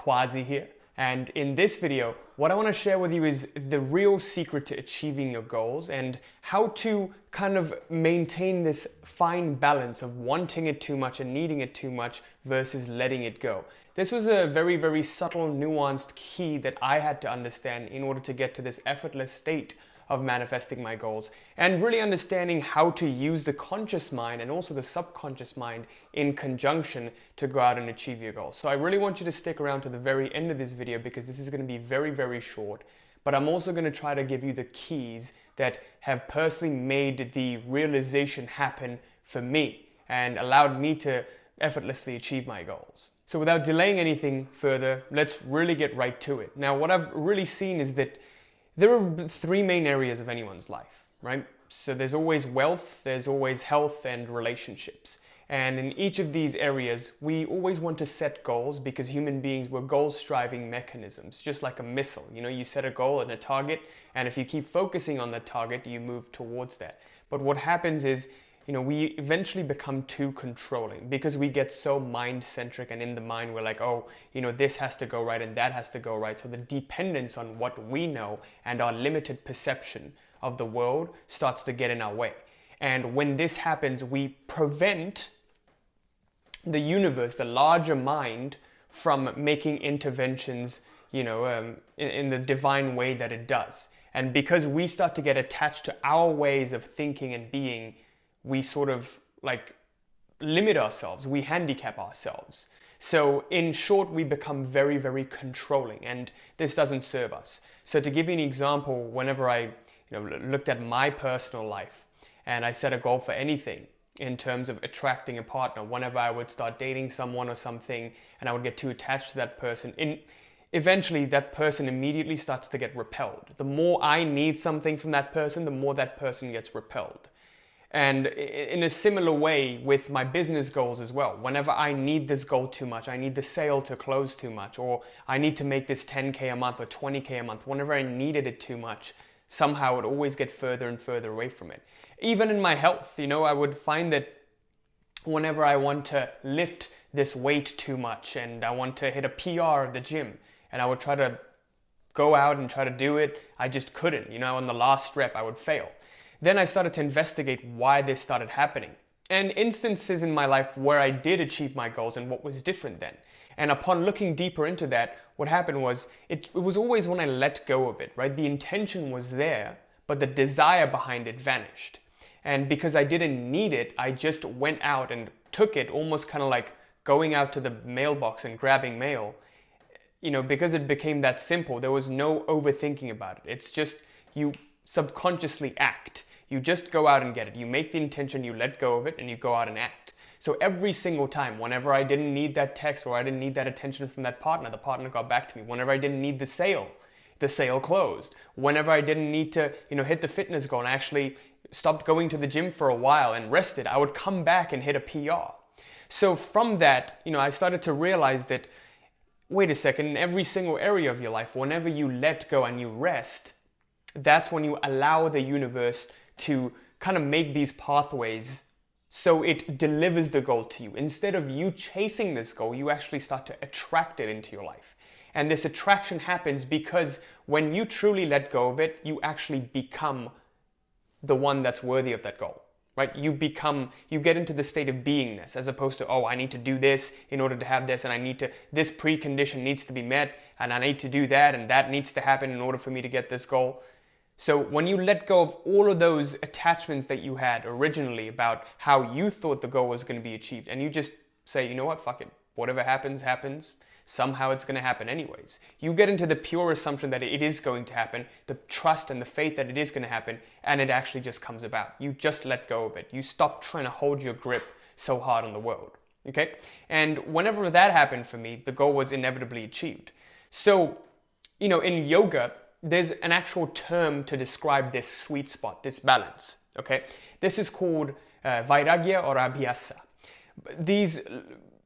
Quasi here, and in this video what I want to share with you is the real secret to achieving your goals and how to kind of maintain this fine balance of wanting it too much and needing it too much versus letting it go. This was a very subtle, nuanced key that I had to understand in order to get to this effortless state of manifesting my goals, and really understanding how to use the conscious mind and also the subconscious mind in conjunction to go out and achieve your goals. So I really want you to stick around to the very end of this video because this is going to be very short, but I'm also going to try to give you the keys that have personally made the realization happen for me and allowed me to effortlessly achieve my goals. So without delaying anything further, let's really get right to it. Now, what I've really seen is that there are three main areas of anyone's life, right? So there's always wealth, there's always health and relationships. And in each of these areas, we always want to set goals because human beings were goal-striving mechanisms, just like a missile. You know, you set a goal and a target, and if you keep focusing on that target, you move towards that. But what happens is, we eventually become too controlling because we get so mind-centric, and in the mind we're like, oh, this has to go right and that has to go right. So the dependence on what we know and our limited perception of the world starts to get in our way. And when this happens, we prevent the universe, the larger mind, from making interventions, in the divine way that it does. And because we start to get attached to our ways of thinking and being, we sort of limit ourselves, we handicap ourselves. So in short, we become very controlling, and this doesn't serve us. So to give you an example, whenever I looked at my personal life and I set a goal for anything in terms of attracting a partner, whenever I would start dating someone or something and I would get too attached to that person, eventually that person immediately starts to get repelled. The more I need something from that person, the more that person gets repelled. And in a similar way with my business goals as well. Whenever I need this goal too much, I need the sale to close too much, or I need to make this 10K a month or 20K a month, whenever I needed it too much, somehow I would always get further and further away from it. Even in my health, I would find that whenever I want to lift this weight too much and I want to hit a PR at the gym, and I would try to go out and try to do it, I just couldn't. On the last rep, I would fail. Then I started to investigate why this started happening, and instances in my life where I did achieve my goals and what was different then. And upon looking deeper into that, what happened was, it was always when I let go of it, right? The intention was there, but the desire behind it vanished. And because I didn't need it, I just went out and took it, almost kind of like going out to the mailbox and grabbing mail. Because it became that simple, there was no overthinking about it. It's just you subconsciously act. You just go out and get it. You make the intention, you let go of it, and you go out and act. So every single time, whenever I didn't need that text or I didn't need that attention from that partner, the partner got back to me. Whenever I didn't need the sale closed. Whenever I didn't need to, hit the fitness goal and I actually stopped going to the gym for a while and rested, I would come back and hit a PR. So from that, I started to realize that, wait a second, in every single area of your life, whenever you let go and you rest, that's when you allow the universe to kind of make these pathways so it delivers the goal to you. Instead of you chasing this goal, you actually start to attract it into your life. And this attraction happens because when you truly let go of it, you actually become the one that's worthy of that goal, right? You get into the state of beingness, as opposed to, oh, I need to do this in order to have this, and this precondition needs to be met, and I need to do that, and that needs to happen in order for me to get this goal. So when you let go of all of those attachments that you had originally about how you thought the goal was going to be achieved, and you just say, you know what, fuck it, whatever happens, happens, somehow it's going to happen anyways. You get into the pure assumption that it is going to happen, the trust and the faith that it is going to happen, and it actually just comes about. You just let go of it. You stop trying to hold your grip so hard on the world, okay? And whenever that happened for me, the goal was inevitably achieved. So, in yoga, there's an actual term to describe this sweet spot, this balance, okay? This is called vairagya or abhyasa. These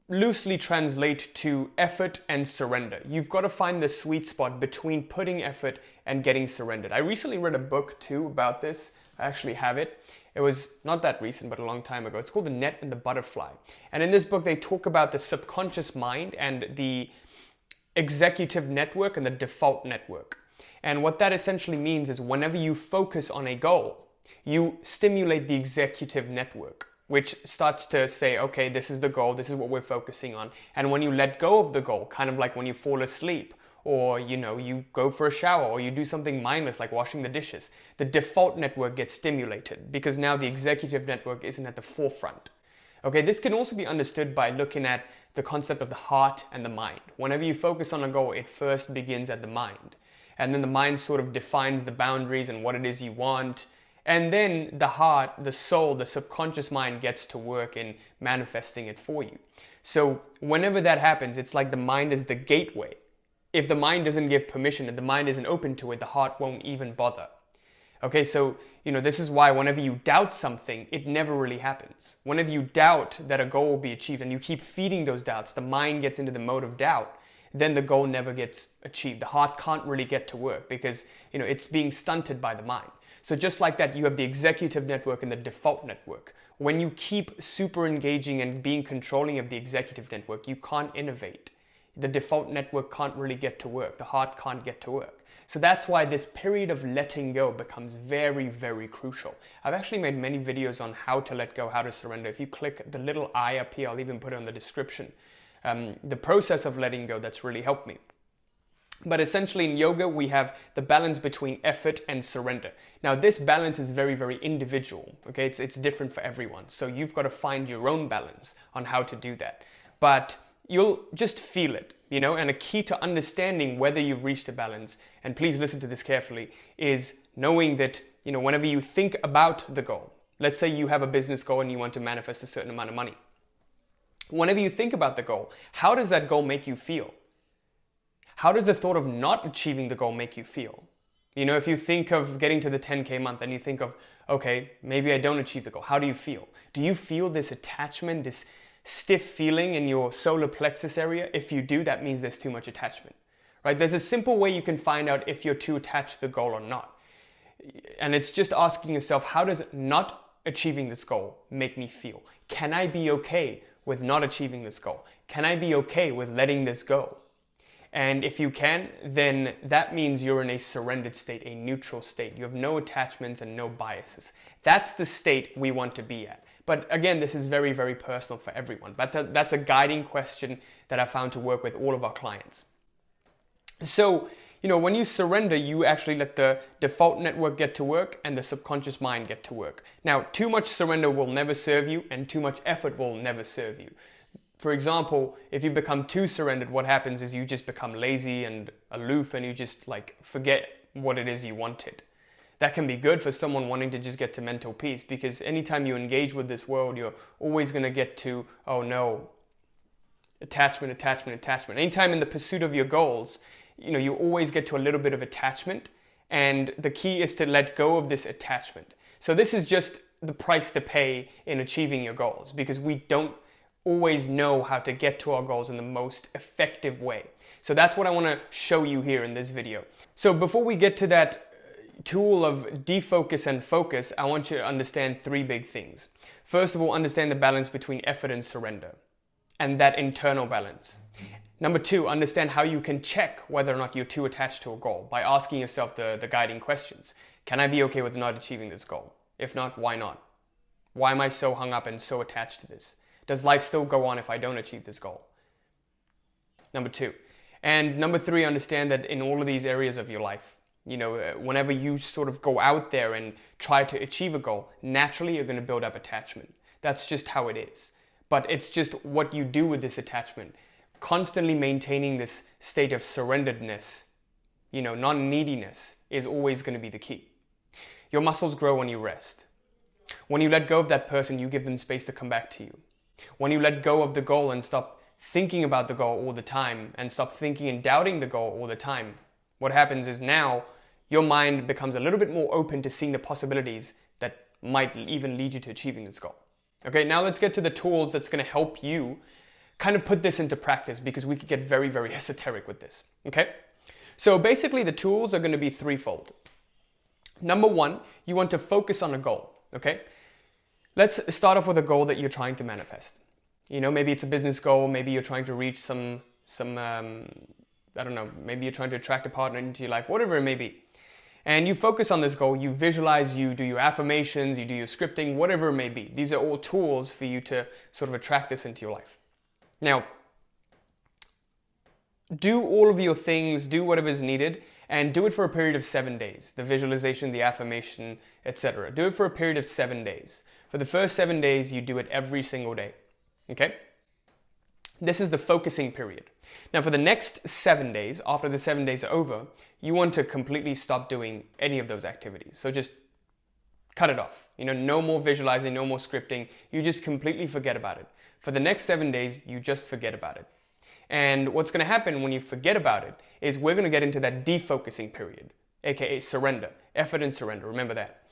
loosely translate to effort and surrender. You've got to find the sweet spot between putting effort and getting surrendered. I recently read a book too about this. I actually have it. It was not that recent, but a long time ago. It's called The Net and the Butterfly. And in this book, they talk about the subconscious mind and the executive network and the default network. And what that essentially means is whenever you focus on a goal, you stimulate the executive network, which starts to say, okay, this is the goal, this is what we're focusing on. And when you let go of the goal, kind of like when you fall asleep, or you go for a shower, or you do something mindless like washing the dishes, the default network gets stimulated because now the executive network isn't at the forefront. Okay, this can also be understood by looking at the concept of the heart and the mind. Whenever you focus on a goal, it first begins at the mind. And then the mind sort of defines the boundaries and what it is you want. And then the heart, the soul, the subconscious mind gets to work in manifesting it for you. So whenever that happens, it's like the mind is the gateway. If the mind doesn't give permission and the mind isn't open to it, the heart won't even bother. Okay, so this is why whenever you doubt something, it never really happens. Whenever you doubt that a goal will be achieved and you keep feeding those doubts, the mind gets into the mode of doubt, then the goal never gets achieved. The heart can't really get to work because it's being stunted by the mind. So just like that, you have the executive network and the default network. When you keep super engaging and being controlling of the executive network, you can't innovate. The default network can't really get to work. The heart can't get to work. So that's why this period of letting go becomes very, very crucial. I've actually made many videos on how to let go, how to surrender. If you click the little I up here, I'll even put it in the description. The process of letting go, that's really helped me. But essentially in yoga, we have the balance between effort and surrender. Now this balance is very, very individual. Okay, it's different for everyone. So you've got to find your own balance on how to do that. But you'll just feel it, and a key to understanding whether you've reached a balance, and please listen to this carefully, is knowing that, whenever you think about the goal, let's say you have a business goal and you want to manifest a certain amount of money. Whenever you think about the goal, how does that goal make you feel? How does the thought of not achieving the goal make you feel? If you think of getting to the 10K month and you think of, okay, maybe I don't achieve the goal, how do you feel? Do you feel this attachment, this stiff feeling in your solar plexus area? If you do, that means there's too much attachment, right? There's a simple way you can find out if you're too attached to the goal or not. And it's just asking yourself, how does not achieving this goal make me feel? Can I be okay with not achieving this goal? Can I be okay with letting this go? And if you can, then that means you're in a surrendered state, a neutral state. You have no attachments and no biases. That's the state we want to be at. But again, this is very, very personal for everyone. But that's a guiding question that I found to work with all of our clients. So, when you surrender, you actually let the default network get to work and the subconscious mind get to work. Now, too much surrender will never serve you and too much effort will never serve you. For example, if you become too surrendered, what happens is you just become lazy and aloof and you just forget what it is you wanted. That can be good for someone wanting to just get to mental peace, because anytime you engage with this world, you're always going to get to, oh no, attachment, attachment, attachment. Anytime in the pursuit of your goals, you always get to a little bit of attachment, and the key is to let go of this attachment. So this is just the price to pay in achieving your goals, because we don't always know how to get to our goals in the most effective way. So that's what I want to show you here in this video. So before we get to that tool of defocus and focus, I want you to understand three big things. First of all, understand the balance between effort and surrender, and that internal balance. Number two, understand how you can check whether or not you're too attached to a goal by asking yourself the guiding questions. Can I be okay with not achieving this goal? If not, why not? Why am I so hung up and so attached to this? Does life still go on if I don't achieve this goal? Number two. And number three, understand that in all of these areas of your life, whenever you sort of go out there and try to achieve a goal, naturally you're going to build up attachment. That's just how it is. But it's just what you do with this attachment. Constantly maintaining this state of surrenderedness, non-neediness is always going to be the key. Your muscles grow when you rest. When you let go of that person, you give them space to come back to you. When you let go of the goal and stop thinking about the goal all the time and stop thinking and doubting the goal all the time, what happens is now your mind becomes a little bit more open to seeing the possibilities that might even lead you to achieving this goal. Okay, now let's get to the tools that's going to help you kind of put this into practice, because we could get very, very esoteric with this. Okay, so basically the tools are going to be threefold. Number one, you want to focus on a goal. Okay, let's start off with a goal that you're trying to manifest. Maybe it's a business goal, maybe you're trying to reach some I don't know, maybe you're trying to attract a partner into your life, whatever it may be. And you focus on this goal, you visualize, you do your affirmations, you do your scripting, whatever it may be. These are all tools for you to sort of attract this into your life. Now, do all of your things, do whatever is needed, and do it for a period of 7 days. The visualization, the affirmation, etc. Do it for a period of 7 days. For the first 7 days, you do it every single day. Okay? This is the focusing period. Now, for the next 7 days, after the 7 days are over, you want to completely stop doing any of those activities. So just cut it off. No more visualizing, no more scripting. You just completely forget about it. For the next 7 days, you just forget about it. And what's going to happen when you forget about it is we're going to get into that defocusing period, aka surrender, effort and surrender. Remember that.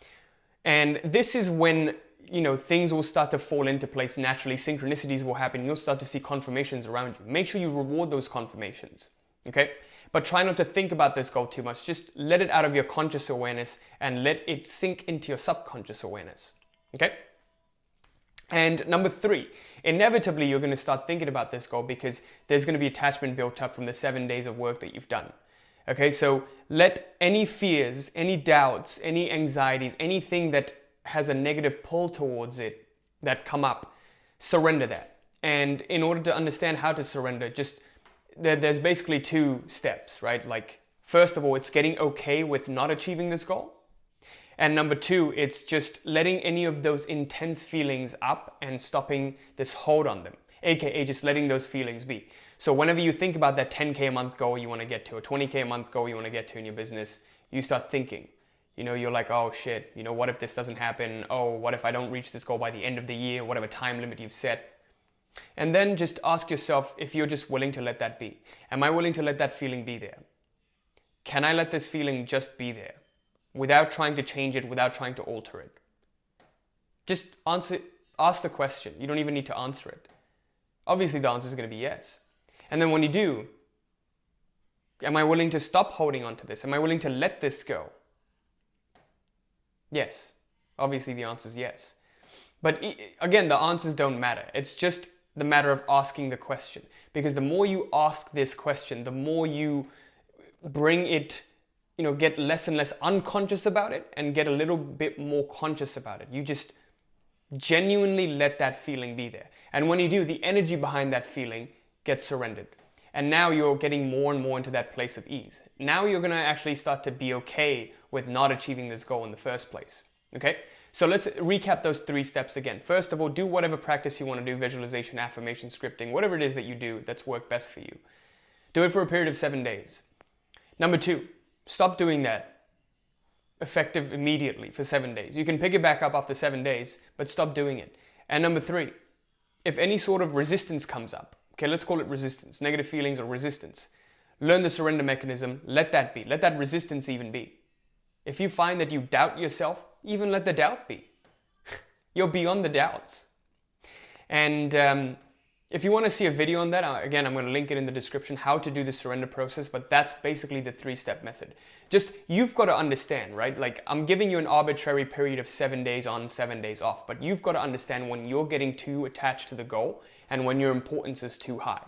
And this is when things will start to fall into place naturally. Synchronicities will happen. You'll start to see confirmations around you. Make sure you reward those confirmations, okay? But try not to think about this goal too much. Just let it out of your conscious awareness and let it sink into your subconscious awareness, okay? And number 3, inevitably you're going to start thinking about this goal because there's going to be attachment built up from the 7 days of work that you've done. Okay, so let any fears, any doubts, any anxieties, anything that has a negative pull towards it that come up, surrender that. And in order to understand how to surrender, there's basically 2 steps, right? Like, first of all, it's getting okay with not achieving this goal. And number 2, it's just letting any of those intense feelings up and stopping this hold on them, aka just letting those feelings be. So whenever you think about that 10K a month goal you want to get to, a 20K a month goal you want to get to in your business, you start thinking. You're like, oh shit, what if this doesn't happen? Oh, what if I don't reach this goal by the end of the year, whatever time limit you've set? And then just ask yourself if you're just willing to let that be. Am I willing to let that feeling be there? Can I let this feeling just be there? Without trying to change it, without trying to alter it. Just ask the question. You don't even need to answer it. Obviously the answer is going to be yes. And then when you do, am I willing to stop holding on to this? Am I willing to let this go? Yes. Obviously the answer is yes. But again, the answers don't matter. It's just the matter of asking the question. Because the more you ask this question, the more you bring it, get less and less unconscious about it and get a little bit more conscious about it. You just genuinely let that feeling be there. And when you do, the energy behind that feeling gets surrendered. And now you're getting more and more into that place of ease. Now you're going to actually start to be okay with not achieving this goal in the first place. Okay? So let's recap those 3 steps again. First of all, do whatever practice you want to do, visualization, affirmation, scripting, whatever it is that you do that's worked best for you. Do it for a period of 7 days. Number 2, stop doing that effective immediately for 7 days. You can pick it back up after 7 days, but stop doing it. And number 3, if any sort of resistance comes up, okay, let's call it resistance, negative feelings or resistance, learn the surrender mechanism, let that be. Let that resistance even be. If you find that you doubt yourself, even let the doubt be. You're beyond the doubts. And if you want to see a video on that, again, I'm going to link it in the description, how to do the surrender process, but that's basically the 3-step method. Just, you've got to understand, right? Like, I'm giving you an arbitrary period of 7 days on, 7 days off, but you've got to understand when you're getting too attached to the goal and when your importance is too high.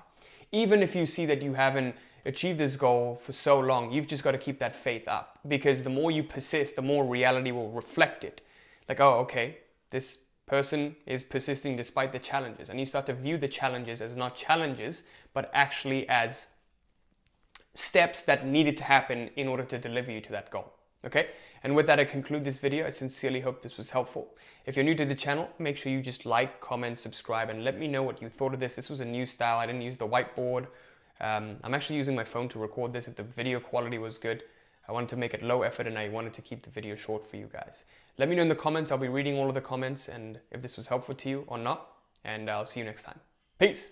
Even if you see that you haven't achieved this goal for so long, you've just got to keep that faith up, because the more you persist, the more reality will reflect it. Like, oh, okay, this person is persisting despite the challenges, and you start to view the challenges as not challenges, but actually as steps that needed to happen in order to deliver you to that goal. Okay? And with that, I conclude this video. I sincerely hope this was helpful. If you're new to the channel, make sure you just like, comment, subscribe, and let me know what you thought of this. This was a new style. I didn't use the whiteboard. I'm actually using my phone to record this. If the video quality was good, I wanted to make it low effort and I wanted to keep the video short for you guys. Let me know in the comments. I'll be reading all of the comments and if this was helpful to you or not. And I'll see you next time. Peace.